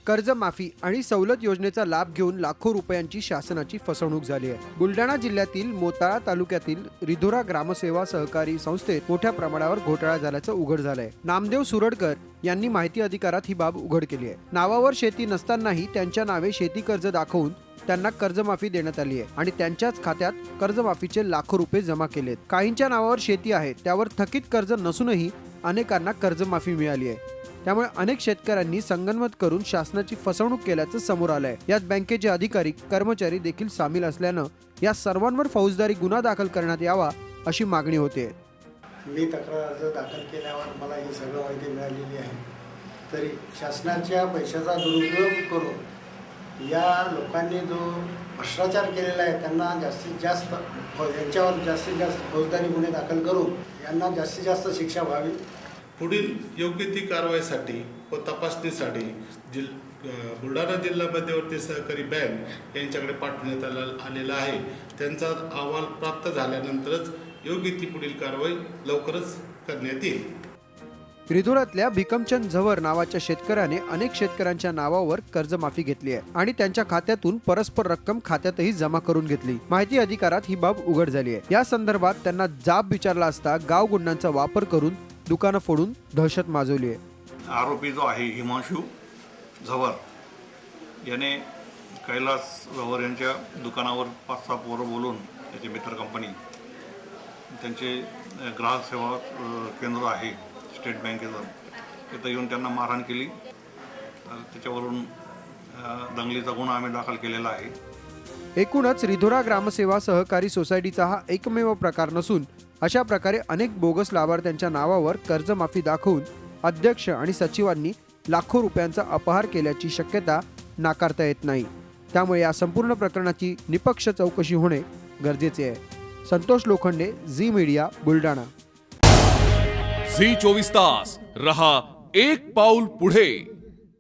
कर्जमाफी आणि सवलत योजनेचा लाभ घेऊन लाखो रुपयांची शासनाची फसवणूक झाली आहे। बुलढाणा जिल्ह्यातील मोताळा तालुक्यातील रिधोरा ग्रामसेवा सहकारी संस्थेत मोठ्या प्रमाणावर घोटाळा झाल्याचं उघड झालंय। नामदेव सुरडकर यांनी माहिती अधिकारात ही बाब उघड केली आहे। नावावर शेती नसतानाही त्यांच्या नावे शेती कर्ज दाखवून त्यांना कर्जमाफी देण्यात आली आहे आणि त्यांच्याच खात्यात कर्जमाफीचे लाखो रुपये जमा केलेत। काहींच्या नावावर शेती आहे, त्यावर थकीत कर्ज नसूनही अनेकांना कर्जमाफी मिळाली आहे। त्यामुळे अनेक शेतकऱ्यांनी संगनमत करून शासनाची फसवणूक केल्याचं समोर आलंय। यात बँकेचे अधिकारी कर्मचारी देखील सामील असल्यानं या सर्वांवर फौजदारी गुन्हा दाखल करण्यात यावा अशी मागणी होते। मी तक्रार अर्ज दाखल केल्यावर मला ही सगळं माहिती मिळालेली आहे, तरी शासनाच्या पैशाचा दुरुपयोग करून या लोकांनी जो भ्रष्टाचार केलेला आहे त्यांना जास्तीत जास्त फौजदारी गुन्हे दाखल करून यांना जास्तीत जास्त शिक्षा व्हावी। पुढील योग्य ती कारवाईसाठी व तपासणीसाठी बुलढाणा जिल्हा मध्यवर्ती सहकारी बँक यांच्याकडे पाठवण्यात आलेला आहे। त्यांचा अहवाल प्राप्त झाल्यानंतरच योग्य ती पुढील कारवाई लवकरच करण्यात येईल। रिधोरातल्या भिकमचंद झवर नावाच्या शेतकऱ्याने अनेक शेतकऱ्यांच्या नावावर कर्जमाफी घेतली आहे आणि त्यांच्या खात्यातून परस्पर रक्कम खात्यातही जमा करून घेतली। माहिती अधिकारात ही बाब उघड झाली आहे। या संदर्भात त्यांना जाब विचारला असता गाव गुंडांचा वापर करून दुकानं फोडून दहशत माजवली आहे। आरोपी जो आहे हिमांशू झवर याने कैलास झवर यांच्या दुकानावर 5-6 पोरं बोलून त्याचे मित्र कंपनी त्यांचे ग्राहक सेवा केंद्र आहे स्टेट बँकेचं, तिथं येऊन त्यांना मारहाण केली। त्याच्यावरून दंगलीचा गुन्हा आम्ही दाखल केलेला आहे। एकूणच रिधोरा ग्रामसेवा सहकारी सोसायटीचा हा एकमेव प्रकार नसून अशा प्रकारे अनेक बोगस लाभार्थ्यांच्या नावावर कर्जमाफी दाखवून अध्यक्ष आणि सचिवांनी लाखो रुपयांचा अपहार केल्याची शक्यता नाकारता येत नाही। त्यामुळे या संपूर्ण प्रकरणाची निपक्ष चौकशी होणे गरजेचे आहे। संतोष लोखंडे, झी मीडिया, बुलढाणा। झी 24 तास रहा एक पाऊल पुढे।